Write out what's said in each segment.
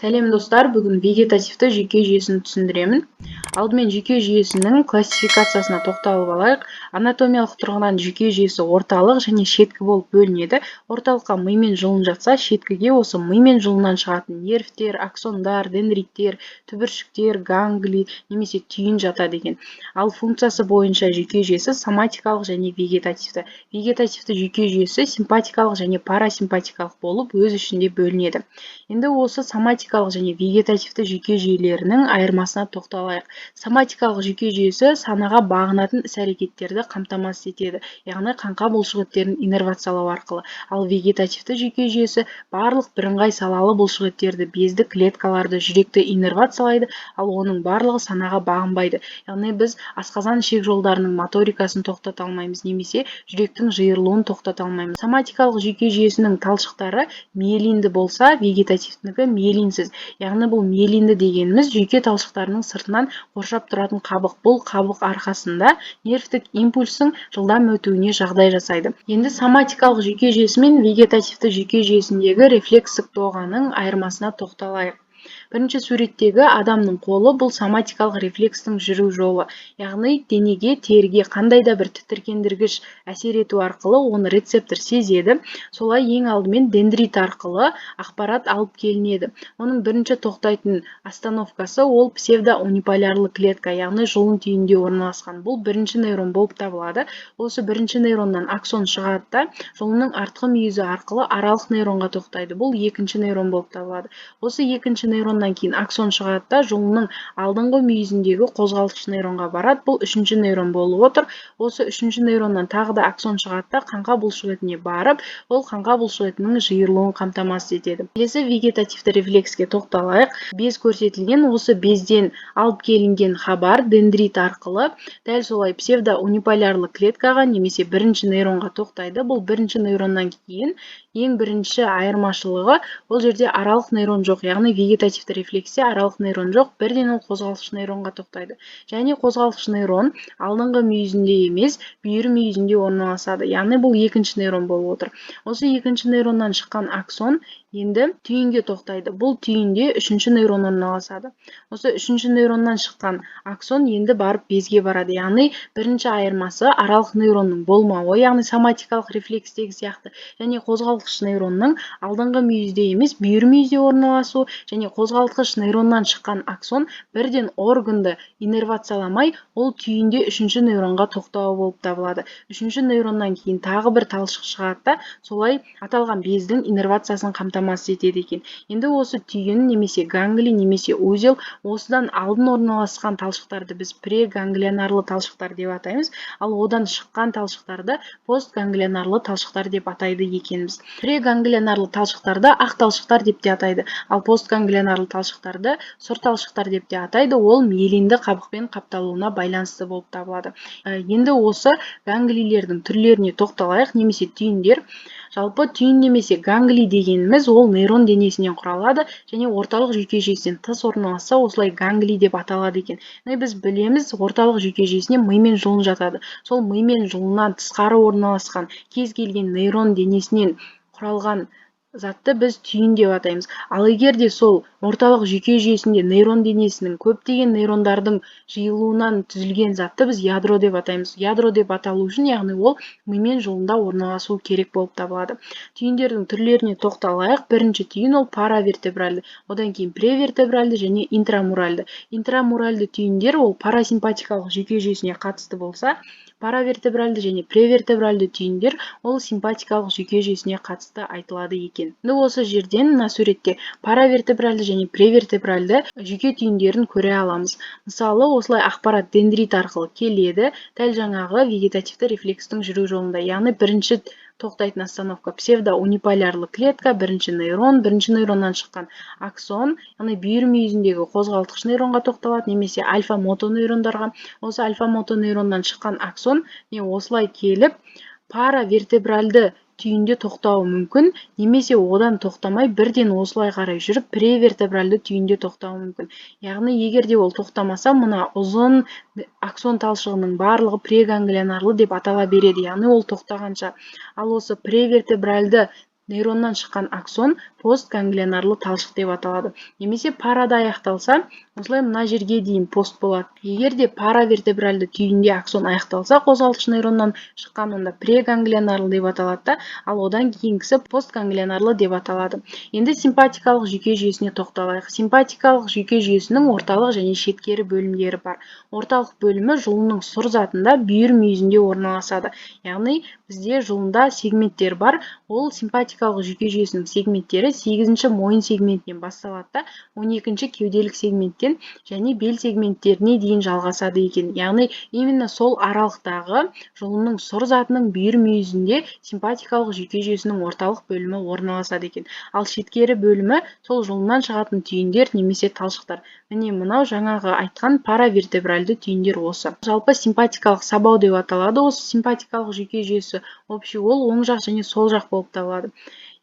Сәлем достар, бүгін вегетативті жүйке жүйесін түсіндіремін. Алдымен жүйке жүйесінің классификациясына тоқталып алайық. Анатомиялық тұрғыдан жүйке жүйесі орталық және шеткі болып бөлінеді. Орталыққа мимен жұлын жатса, шеткіге осы мимен жұлыннан шығатын нервтер, аксондар, дендриттер, түбіршіктер, гангли немесе түйін жатады екен. Ал функциясы бойынша жүйке жүйесі соматикалық және вегетативті. Вегетативті жүйке жүйесі симпатикалық және парасимпатикалық болып өз ішінде бөлінеді. Енді осы соматикалық және вегетативті жүйке жүйелерінің айырмасына тоқталайық. Соматикалық жүйке жүйесі санаға бағынатын іс-әрекеттерді қамтамасыз етеді, яғни қаңқа бұлшықеттерін иннервациялау арқылы. Ал вегетативті жүйке жүйесі барлық бірыңғай салалы бұлшықеттерді, бездік клеткаларды, жүректі иннервациялайды, ал оның барлығы санаға бағынбайды. Яғни біз асқазан ішек жолдарының моторикасын тоқтата алмаймыз, немесе жүректің жиырылуын тоқтата алмаймыз. Соматикалық жүйке жүйесінің талшықтары миелинді болса, вегетативтінікі миелинсіз. Яғни бұл миелинді дегеніміз жүйке талшықтарының сыртынан қоршап тұратын қабық. Бұл қабық арқасында нервтік импульстың жылдам өтуіне жағдай жасайды. Енді соматикалық жүйке жүйесі мен вегетативті жүйке жүйесіндегі рефлекстік доғаның айырмасына тоқталайық. Бірінші суреттегі адамның қолы бұл соматикалық рефлекстің жүру жолы. Яғни денеге, теріге қандай да бір тітіркендіргіш әсер ету арқылы оны рецептор сезеді. Солай ең алдымен дендрит арқылы ақпарат алып келінеді. Оның бірінші тоқтайтын остановкасы ол псевдоуниполярлы клетка, яғни жұлын түйінде орналасқан. Бұл бірінші нейрон болып табылады. Осы бірінші нейроннан аксон шығады да, жұлынның артқы мүйізі арқылы аралық нейронға тоқтайды. Бұл екінші нейрон болып табылады. Осы екінші нейроннан кейін аксон шығады да, жұлынның алдыңғы мүйізіндегі қозғалтқыш нейронға барады. Бұл үшінші нейрон болып отыр. Осы үшінші нейроннан тағы да аксон шығады да, қаңқа бұлшықетіне барып, ол қаңқа бұлшықетінің жиырылуын қамтамасыз етеді. Келесі вегетативті рефлекске тоқталайық. Без көрсетілген, осы безден алып келінген хабар дендрит арқылы дәл солай псевдоуниполярлы клеткаға немесе бірінші нейронға тоқтайды. Бұл бірінші нейроннан кейін ең бірінші айырмашылығы, ол жерде аралық нейрон жоқ, яғни вегетативті рефлексте аралық нейрон жоқ, бірден ол қозғалтқыш нейронға тоқтайды. Және қозғалтқыш нейрон алдыңғы мүйізінде емес, бүйір мүйізінде орналасады. Яғни бұл екінші нейрон болып отыр. Осы екінші нейроннан шыққан аксон енді түйінге тоқтайды. Бұл түйінде үшінші нейрон орналасады. Осы үшінші нейроннан шыққан аксон енді барып безге барады. Яғни бірінші айырмасы аралық нейронның болмауы, яғни соматикалық рефлекстегі сияқты, және қозғалтқыш нейронның алдыңғы мүйізде емес, бүйір мүйізде орналасу, және қозғалтқыш нейроннан шыққан аксон бірден органды иннервацияламай, ол түйінде үшінші нейронға тоқтауы болып табылады. Үшінші нейроннан кейін тағы бір талшық шығады да, солай аталған бездің иннервациясын қамтамасыз етеді екен. Енді осы түйін немесе гангли немесе узел, осыдан алдын орналасқан талшықтарды біз преганглионарлы талшықтар деп атаймыз, ал одан шыққан талшықтарды постганглионарлы талшықтар деп атайды екенбіз. Преганглионарлы талшықтарды ақ талшықтар деп те атайды, ал постганглионарлы талшықтарды сұр талшықтар деп те атайды. Ол миелинді қабықпен қапталуына байланысты болып табылады. Енді осы ганглилердің түрлеріне тоқталайық, немесе түйіндер. Жалпы түйін немесе гангли дегеніміз ол нейрон денесінен құралады және орталық жүйке жүйесінен тыс орналасса, осылай гангли деп аталады екен. Біз білеміз, орталық жүйке жүйесіне мимен жұлын жатады. Сол мимен жұлыннан тысқары орналасқан кез келген нейрон денесінен құралған затты біз түйін деп атаймыз. Ал егер де сол орталық жүйке жүйесінде нейрон денесінің көптеген нейрондардың жиылуынан түзілген затты біз ядро деп атаймыз. Ядро деп аталу үшін, яғни ол мимен жұлында орналасу керек болып табылады. Түйіндердің түрлеріне тоқталайық. Бірінші түйін ол паравертебральды, одан кейін превертебральды және интрамуральды. Интрамуральды түйіндер ол парасимпатикалық жүйке жүйесіне қатысты болса, паравертебральды және превертебральды түйіндер ол симпатикалық жүйке жүйесіне қатысты айтылады екен. Осы жерден мына суретте паравертебральды және превертебральды жүйке түйіндерін көре аламыз. Мысалы, осылай ақпарат дендрит арқылы келеді, дәл жаңағы вегетативті рефлекстің жүру жолында. Яғни бірінші тоқтайтын остановка псевдоуниполярлы клетка, бірінші нейроннан шыққан аксон, яғни бүйір мүйізіндегі қозғалтқыш нейронға тоқталады, немесе альфа-мотонейрондарға. Осы альфа-мотонейроннан шыққан аксон осылай келіп паравертебральды түйінде тоқтауы мүмкін, немесе одан тоқтамай бірден осылай қарай жүріп превертебральды түйінде тоқтауы мүмкін. Яғни егер де ол тоқтамаса, мына ұзын аксон талшығының барлығы преганглионарлы деп атала береді, яғни ол тоқтағанша. Ал осы превертебральды нейроннан шыққан аксон постганглионарлы талшық деп аталады. Немесе парада аяқталса, осылай мына жерге дейін пост болады. Егер де паравертебральды түйінде аксон аяқталса, қозғалтқыш нейроннан шыққан, онда преганглионарлы деп аталады, ал одан кейінгісі постганглионарлы деп аталады. Енді симпатикалық жүйке жүйесіне тоқталайық. Симпатикалық жүйке жүйесінің орталық және шеткері бөлімдері бар. Орталық бөлімі жұлынның сұр затында бүйір мүйізінде орналасады. Яғни бізде жұлында сегменттер бар. Ол симпатикалық жүйке жүйесінің сегменттері 8-ші мойын сегментінен басталады, 12-ші кеуделік сегменттен және бел сегменттеріне дейін жалғасады екен. Яғни именно сол аралықтағы жұлынның сұр затының бүйір мүйізінде симпатикалық жүйке жүйесінің орталық бөлімі орналасады екен. Ал шеткері бөлімі сол жұлыннан шығатын түйіндер немесе талшықтар. Міне мынау жаңағы айтқан паравертебральды түйіндер осы. Жалпы симпатикалық сабау деп аталады. Осы симпатикалық жүйке жүйесі общий, ол оң жақ және сол жақ болып табылады.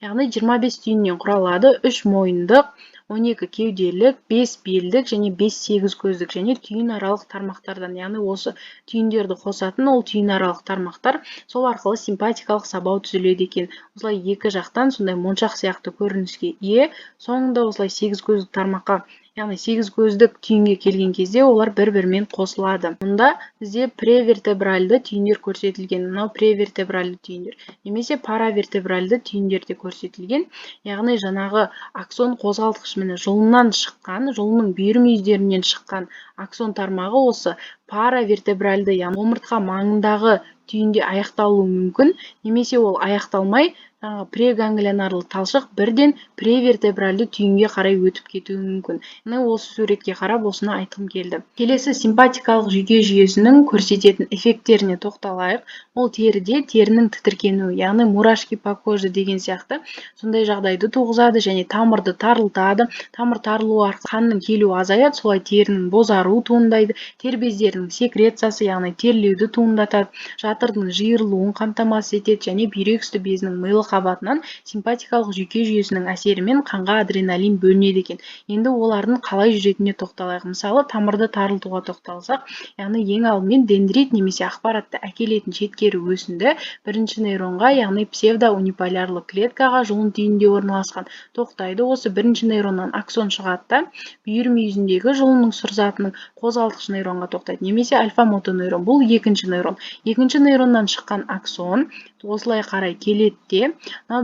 Яғни 25 түйіннен құралады, 3 мойындық, 12 кеуделік, 5 белдік және 5-8 көздік және түйін аралық тармақтардан. Яғни осы түйіндерді қосатын ол түйін аралық тармақтар, сол арқылы симпатикалық сабау түзіледі екен. Осылай екі жақтан сондай моншақ сияқты көрініске ие, соңында осылай 8 көздік тармаққа, яғни 8 көздік түйінге келген кезде олар бір-бірімен қосылады. Мұнда бізде превертебральды түйіндер көрсетілген. Мынау превертебральды түйіндер. Немесе паравертебральды түйіндер де көрсетілген. Яғни жаңағы аксон қозғалтқыш міне жұлыннан шыққан, жұлынның бүйір мүйіздерінен шыққан аксон тармағы осы паравертебральды, яғни омыртқа маңындағы түйінде аяқталуы мүмкін, немесе ол аяқталмай преганглионарлы талшық бірден превертебральды түйінге қарай өтіп кетуі мүмкін. Осы суретке қарап осыны айтқым келді. Келесі симпатикалық жүйке жүйесінің көрсететін эффекттеріне тоқталайық. Ол теріде терінің тітіркенуі, яғни мурашки по коже деген сияқты сондай жағдайды туғызады және тамырды тарылтады. Тамыр тарылуы арқылы қанның келуі азаяды, солай терінің бозаруы туындайды, тер бездерінің секрециясы, яғни терлеуді туындатады, жатырдың жиырылуын қамтамасыз етеді және бүйрек үсті безінің мыйлы қабатынан симпатикалық жүйке жүйесінің әсерімен қанға адреналин бөлінеді екен. Енді олардың қалай жүретініне тоқталайық. Мысалы, тамырды тарылтуға тоқталсақ, яғни ең алдымен дендрит немесе ақпаратты әкелетін шеткері өсінді бірінші нейронға, яғни псевдоуниполярлы клеткаға жұлын түйінінде орналасқан тоқтайды. Осы бірінші нейроннан аксон шығады, бүйір мүйізіндегі жұлынның сұр затының қозғалтқыш нейронға тоқтайды, немесе альфа-мотонейрон. Бұл екінші нейрон. Екінші нейроннан шыққан аксон осылай қарай келеді де,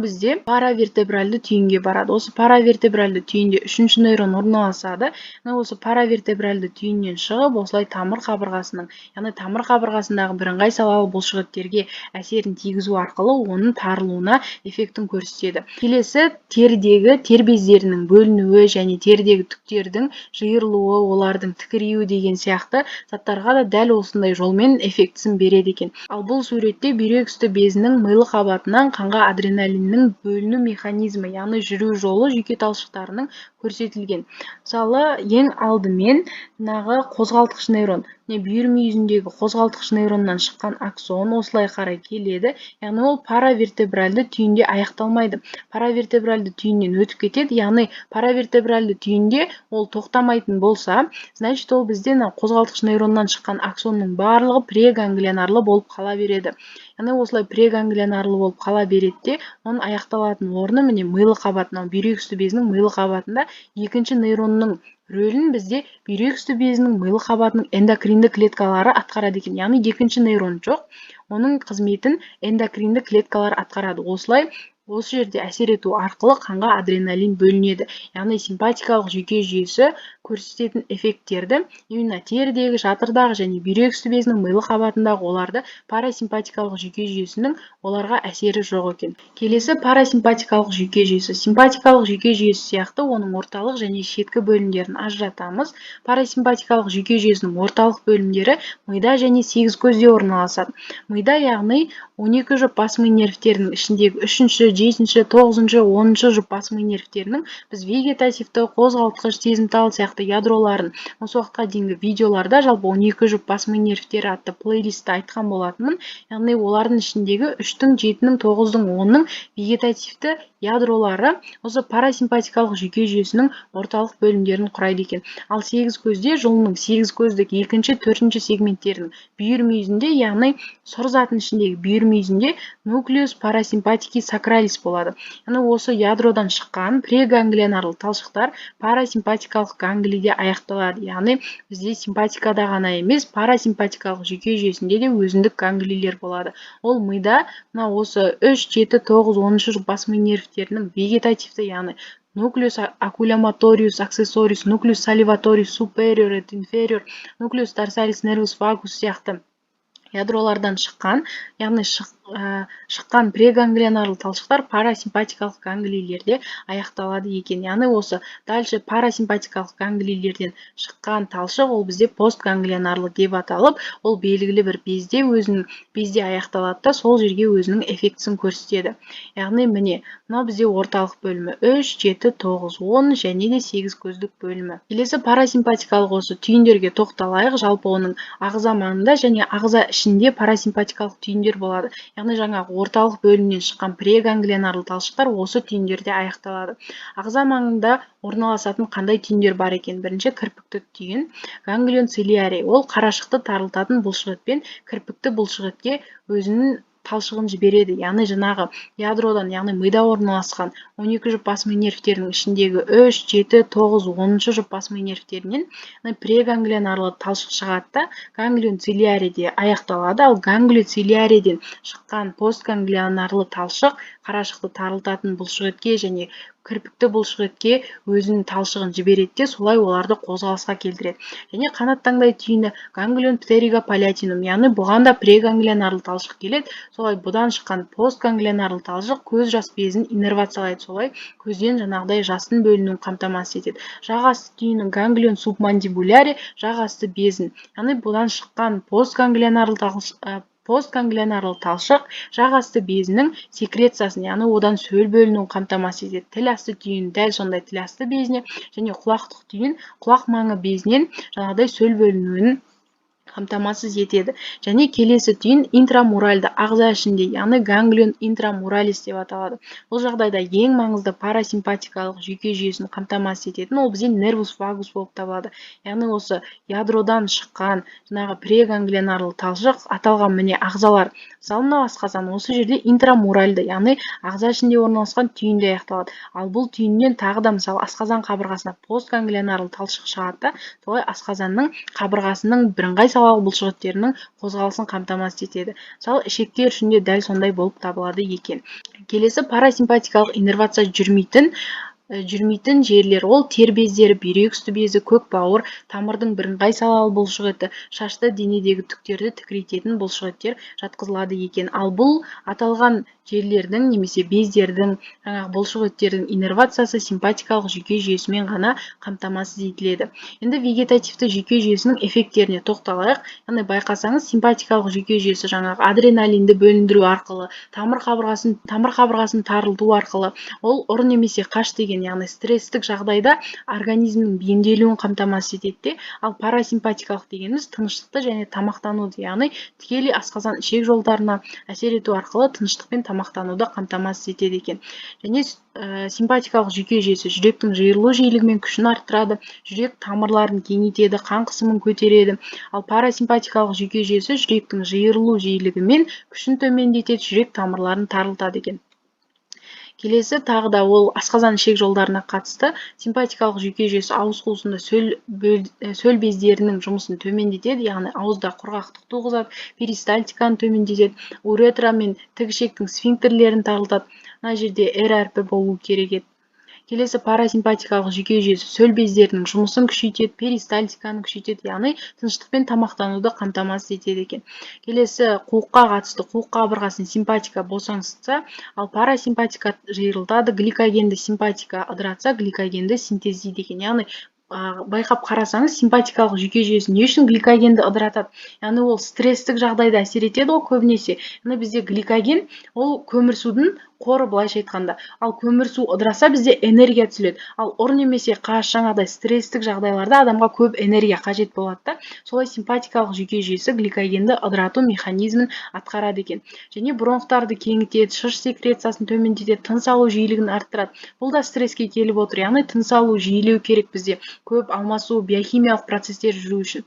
бізде паравертебральды түйінге барады. Осы паравертебральды түйінде үшінші нейрон орналасады. Осы паравертебральды түйіннен шығып, осылай тамыр қабырғасының, яғни тамыр қабырғасындағы бірыңғай салалы бұлшықеттерге әсерін тигізу арқылы оның тарылуына эффектін көрсетеді. Келесі терідегі тер бездерінің бөлінуі және терідегі түктердің жиырылуы, олардың тікіреуі деген сияқты заттарға да дәл осындай жолмен эффектісін береді екен. Ал бұл суретте бүйрек үсті безінің мыйлы қабатынан қанға адреналиннің бөліну механизмі, яғни жүру жолы жүйке талшықтарының көрсетілген. Мысалы, ең алдымен қозғалтқыш нейрон, бүйір мүйізіндегі қозғалтқыш нейроннан шыққан аксон осылай қарай келеді. Яғни ол паравертебральды түйінде аяқталмайды. Паравертебральды түйіннен өтіп кетеді. Яғни паравертебральды түйінде ол тоқтамайтын болса, значит ол бізде қозғалтқыш нейроннан шыққан аксонның барлығы преганглионарлы болып қала береді. Яғни осылай преганглионарлы болып қала береді де, оның аяқталатын орны міне мыйлы қабат, бүйрек үсті безінің мыйлы қабатында екінші нейронның рөлін бізде бүйрек үсті безінің мыйлы қабатының эндокринді клеткалары атқарады екен. Яғни екінші нейрон жоқ, оның қызметін эндокринді клеткалар атқарады. Осылай осы жерде әсер ету арқылы қанға адреналин бөлінеді. Яғни симпатикалық жүйке жүйесі көрсететін эффекттерді именно терідегі, жатырдағы және бүйрек үсті безінің мыйлы қабатындағы оларды парасимпатикалық жүйке жүйесінің оларға әсері жоқ екен. Келесі парасимпатикалық жүйке жүйесі. Симпатикалық жүйке жүйесі сияқты оның орталық және шеткі бөлімдерін ажыратамыз. Парасимпатикалық жүйке жүйесінің орталық бөлімдері мида және 8 көзде орналасады. Мида, яғни 12 жұп бас ми нервтерінің ішіндегі 3-ші, 7-ші, 9-ші, 10-ші жұп бас ми нервтерінің біз вегетативті, қозғалтқыш, сезімтал сияқты сияқты ядроларын осы уақытқа дейінгі видеоларда жалпы 12 жұп бас ми нервтері атты плейлистті айтқан болатынмын. Яғни олардың ішіндегі 3-дің, 7-дің, 9-дің, 10-ның вегетативті ядролары осы парасимпатикалық жүйке жүйесінің орталық бөлімдерін құрайды екен. Ал 8 көзде жұлынның 8 көздік 2-ші, 4-ші сегменттерінің бүйір мүйізінде, яғни сұр заттың ішіндегі бүйір мүйізінде нуклеус парасимпатики сакралис болады. Яғни осы ядродан шыққан преганглионарлы талшықтар парасимпатикалық ганглиде аяқталады. Яғни бізде симпатикада ғана емес, парасимпатикалық жүйке жүйесінде де өзіндік ганглилер болады. Ол мида осы 3, 7, 9, 10 бас ми нервтерінің вегетативті, яғни нуклеус акуляматориус аксессориус, нуклеус саливаториус супериор et inferior, нуклеус тарсалис нервус вагус сияқты ядролардан шыққан, яғни шыққан преганглионарлы талшықтар парасимпатикалық ганглилерде аяқталады екен. Яғни осы дальше парасимпатикалық ганглилерден шыққан талшық ол бізде постганглионарлы деп аталып, ол белгілі бір безде аяқталады да сол жерге өзінің эффектісін көрсетеді. Яғни міне, мынау бізде орталық бөлімі 3, 7, 9, 10 және де 8 көздік бөлімі. Келесі парасимпатикалық осы түйіндерге тоқталайық. Жалпы оның ағза маңында және ағза ішінде парасимпатикалық түйіндер болады. Яғни жаңағы орталық бөлімнен шыққан преганглионарлы талшықтар осы түйіндерде аяқталады. Ағза маңында орналасатын қандай түйіндер бар екен? Бірінші кірпікті түйін, ганглион цилиарий. Ол қарашықты тарылтатын бұлшықетпен кірпікті бұлшықетке өзінің талшығын жібереді. Яғни жаңағы ядродан, яғни мида орналасқан 12 жұп бас ми нервтерінің ішіндегі 3, 7, 9, 10 жұп бас ми нервтерінен преганглионарлы талшық шығады да ганглион цилиарийде аяқталады. Ал ганглион цилиарийден шыққан постганглионарлы талшық қарашықты тарылтатын бұлшықетке және кірпікті бұлшықетке өзінің талшығын жібереді, солай оларды қозғалысқа келтіреді. Және қанат таңдай түйіні ганглион птеригопалятинум, яғни бұған да преганглионарлы талшық келеді. Солай бұдан шыққан постганглионарлы талшық көз жас безін иннервациялайды. Солай көзден жаңағыдай жастың бөлінуін қамтамасыз етеді. Жағасты түйінің ганглион субмандибулярий, жағасты безін. Яғни бұдан шыққан постганглионарлы талшық жағасты безінің секрециясын, яғни одан сөл бөлінуін қамтамасыз етеді. Тіл асты түйін дәл сондай тіл асты безіне және құлақтық түйін құлақ маңы безінен жаңағыдай сөл бөлінуін қамтамасыз етеді. Және келесі түйін интрамуральды ағза ішінде, яғни ганглион интрамуралис деп аталады. Бұл жағдайда ең маңызды парасимпатикалық жүйке жүйесін қамтамасыз ететін ол бізде нервус вагус болып табылады. Яғни осы ядродан шыққан жаңағы преганглионарлы талшық аталған міне ағзалар. Мысалы мынау асқазан, осы жерде интрамуральды, яғни ағза ішінде орналасқан түйінде аяқталады. Ал бұл түйіннен тағы да мысалы асқазан қабырғасына постганглионарлы талшық шығады да, солай асқазанның қабырғасының бірыңғай салалық бұлшықеттерінің қозғалысын қамтамасыз етеді. Мысалы ішектер үшін де дәл сондай болып табылады екен. Келесі парасимпатикалық иннервация жүрмейтін жерлер ол тер бездері, бүйрек үсті безі, көк бауыр, тамырдың бірыңғай салалы бұлшықеті, шашты денедегі түктерді тікірейтетін бұлшықеттер жатқызылады екен. Ал бұл аталған жерлердің немесе бездердің, бұлшықеттердің иннервациясы симпатикалық жүйке жүйесімен ғана қамтамасыз етіледі. Енді вегетативті жүйке жүйесінің эффекттеріне тоқталайық. Яғни байқасаңыз, симпатикалық жүйке жүйесі жаңағы адреналинді бөліндіру арқылы, тамыр қабырғасын тарылту арқылы, ол ұр немесе қаш деген, яғни стресстік жағдайда организмнің бейімделуін қамтамасыз етеді. Ал парасимпатикалық дегеніміз тыныштықты және тамақтануды, яғни тікелей асқазан ішек жолдарына әсер ету арқылы тыныштықпен тамақтануды қамтамасыз етеді екен. Және симпатикалық жүйке жүйесі жүректің жиырылу жиілігі мен күшін арттырады, жүрек тамырларын кеңейтеді, қан қысымын көтереді. Ал парасимпатикалық жүйке жүйесі жүректің жиырылу жиілігі мен күшін төмендетеді, жүрек тамырларын тарылтады екен. Келесі тағы да ол асқазан ішек жолдарына қатысты. Симпатикалық жүйке жүйесі ауыз қуысында сөл бездерінің жұмысын төмендетеді, яғни ауызда құрғақтық туғызады, перистальтиканы төмендетеді, уретра мен тік ішектің сфинктерлерін тарылтады. Мына жерде R әрпі болу керек еді. Келесі парасимпатикалық жүйке жүйесі сөл бездерінің жұмысын күшейтеді, перистальтиканы күшейтеді, яғни тыныштықпен тамақтануды қамтамасыз етеді екен. Келесі қуыққа қатысты, қуық қабырғасын симпатика босаңсытса, ал парасимпатика жиырылтады, гликогенді симпатика ыдыратса, гликогенді синтездейді екен. Яғни байқап қарасаңыз, симпатикалық жүйке жүйесі не үшін гликогенді ыдыратады? Яғни ол стресстік жағдайда әсер етеді ғой көбінесе. Яғни бізде гликоген ол көмірсудың қоры былайша айтқанда. Ал көмір су ыдыраса бізде энергия түзіледі. Ал ұр немесе қаш жаңағыдай стресстік жағдайларда адамға көп энергия қажет болады да. Солай симпатикалық жүйке жүйесі гликогенді ыдырату механизмін атқарады екен. Және бронхтарды кеңітеді, шыш секрециясын төмендетеді, тыныс алу жиілігін арттырады. Бұл да стресске келіп отыр. Яғни тыныс алу жиілеу керек бізде. Көп алмасу, биохимиялық процесстер жүру үшін.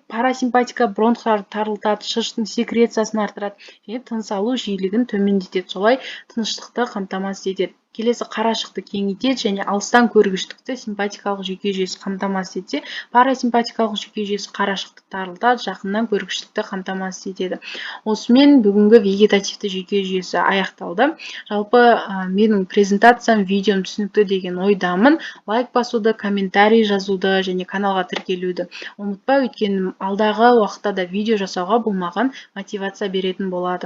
Парасимпатика бронхтарды тарылтады, шыштың секрециясын арттырады және тыныс алу жиілігін төмендетеді. Солай тыныштықты қамтамасыз етеді. Келесі қарашықты кеңейтеді және алыстан көргіштікті симпатикалық жүйке жүйесі қамтамасыз етсе, парасимпатикалық жүйке жүйесі қарашықты тарылтады, жақыннан көргіштікті қамтамасыз етеді. Осымен бүгінгі вегетативті жүйке жүйесі аяқталды. Жалпы менің презентациям, видеом түсінікті деген ойдамын. Лайк басуды, комментарий жазуды және каналға тіркелуді ұмытпа, өйткені алдағы уақытта да видео жасауға бұл маған мотивация беретін болады.